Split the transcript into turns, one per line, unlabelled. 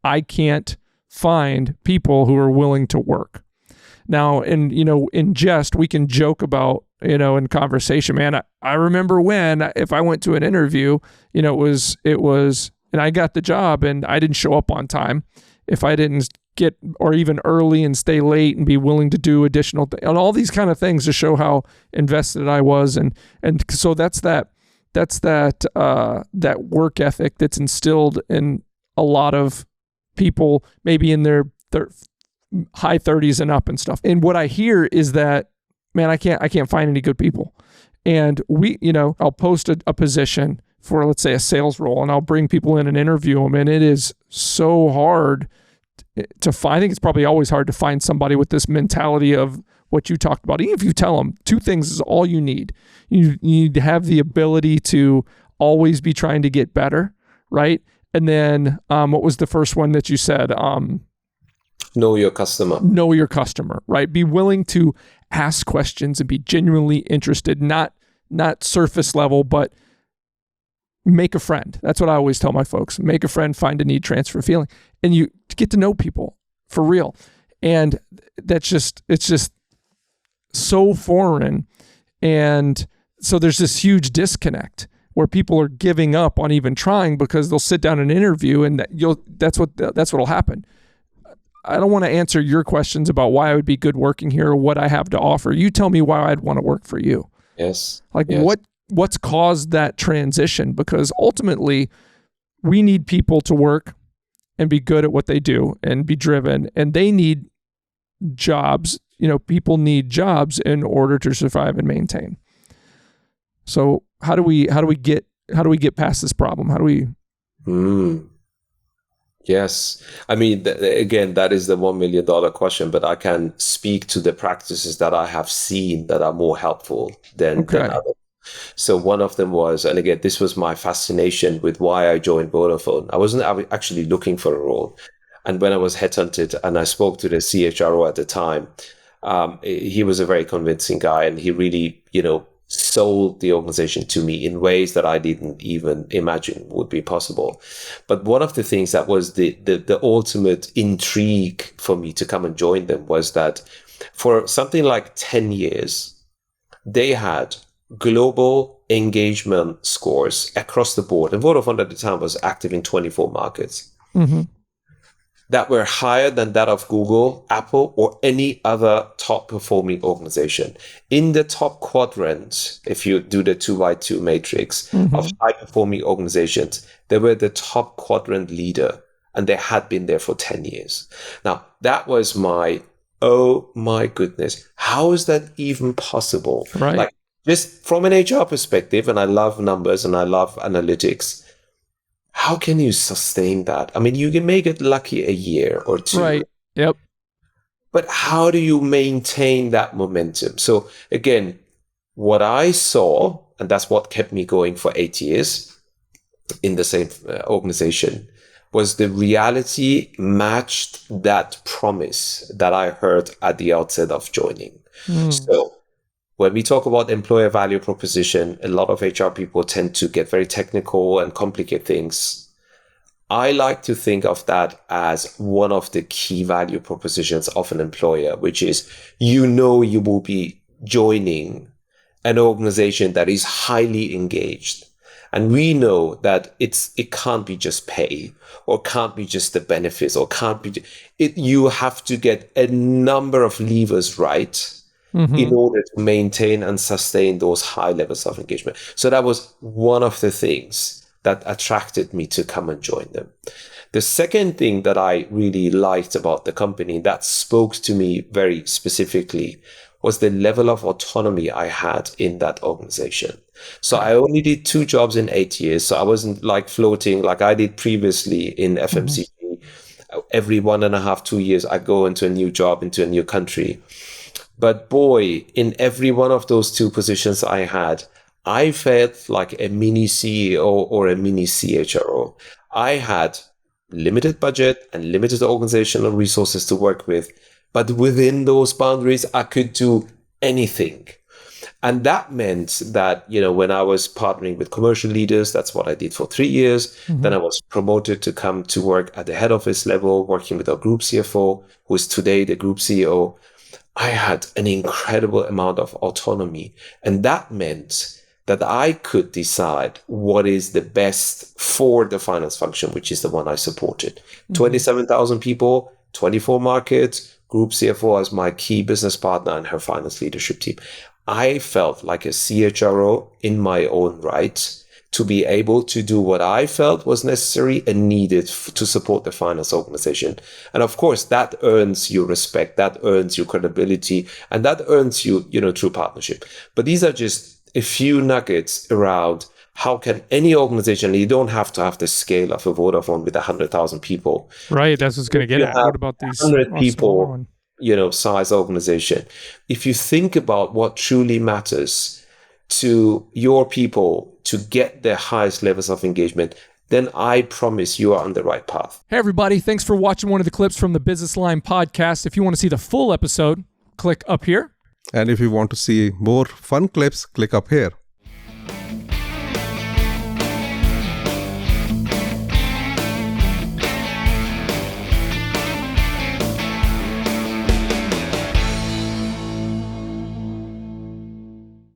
I can't find people who are willing to work. Now, in jest, we can joke about, in conversation, man, I remember when, if I went to an interview, it was, and I got the job and I didn't show up on time. If I didn't get, or even early and stay late and be willing to do additional, and all these kind of things to show how invested I was. And so that's that work ethic that's instilled in a lot of people, maybe in their high 30s and up and stuff. And what I hear is that, man, I can't find any good people. And I'll post a position for, let's say, a sales role, and I'll bring people in and interview them. And it is so hard to find. I think it's probably always hard to find somebody with this mentality of what you talked about. Even if you tell them two things is all you need. You need to have the ability to always be trying to get better, right? And then what was the first one that you said?
Know your customer.
Know your customer, right? Be willing to ask questions and be genuinely interested, not surface level, but make a friend. That's what I always tell my folks. Make a friend, find a need, transfer feeling. And you get to know people for real. And it's just so foreign. And so there's this huge disconnect where people are giving up on even trying because they'll sit down and interview, and that's what'll happen. I don't want to answer your questions about why I would be good working here or what I have to offer. You tell me why I'd want to work for you.
Yes.
Yes. What's caused that transition? Because ultimately, we need people to work and be good at what they do and be driven, and they need jobs. People need jobs in order to survive and maintain. So how do we get past this problem? How do we?
Yes. I mean, again, that is the $1 million question, but I can speak to the practices that I have seen that are more helpful than others. So one of them was, and again, this was my fascination with why I joined Vodafone. I wasn't actually looking for a role. And when I was headhunted and I spoke to the CHRO at the time, he was a very convincing guy, and he really, sold the organization to me in ways that I didn't even imagine would be possible. But one of the things that was the ultimate intrigue for me to come and join them was that for something like 10 years, they had global engagement scores across the board. And Vodafone at the time was active in 24 markets. Mm-hmm. That were higher than that of Google, Apple, or any other top performing organization. In the top quadrant, if you do the 2x2 matrix of high performing organizations, they were the top quadrant leader, and they had been there for 10 years. Now, that was oh my goodness, how is that even possible?
Right.
Like, just from an HR perspective, and I love numbers and I love analytics, how can you sustain that? I mean, you can make it lucky a year or two.
Right. Yep.
But how do you maintain that momentum? So again, what I saw, and that's what kept me going for 8 years in the same organization, was the reality matched that promise that I heard at the outset of joining. So when we talk about employer value proposition, a lot of HR people tend to get very technical and complicate things. I like to think of that as one of the key value propositions of an employer, which is, you will be joining an organization that is highly engaged. And we know that it can't be just pay, or can't be just the benefits, or can't be you have to get a number of levers right in order to maintain and sustain those high levels of engagement. So that was one of the things that attracted me to come and join them. The second thing that I really liked about the company that spoke to me very specifically was the level of autonomy I had in that organization. So I only did 2 jobs in 8 years. So I wasn't like floating like I did previously in FMCG. Every 1.5, 2 years, I go into a new job, into a new country. But boy, in every one of those 2 positions I had, I felt like a mini CEO or a mini CHRO. I had limited budget and limited organizational resources to work with, but within those boundaries, I could do anything. And that meant that, when I was partnering with commercial leaders, that's what I did for 3 years. Then I was promoted to come to work at the head office level, working with our group CFO, who is today the group CEO. I had an incredible amount of autonomy. And that meant that I could decide what is the best for the finance function, which is the one I supported. 27,000 people, 24 markets, group CFO as my key business partner and her finance leadership team. I felt like a CHRO in my own right to be able to do what I felt was necessary and needed to support the finance organization. And of course, that earns you respect, that earns you credibility, and that earns you, true partnership. But these are just a few nuggets around how can any organization, you don't have to have the scale of a Vodafone with 100,000 people.
Right, that's what's going to get at. What about these
100 people, size organization? If you think about what truly matters to your people to get the highest levels of engagement, then I promise you are on the right path.
Hey, everybody. Thanks for watching one of the clips from the Business Line podcast. If you want to see the full episode, click up here.
And if you want to see more fun clips, click up here.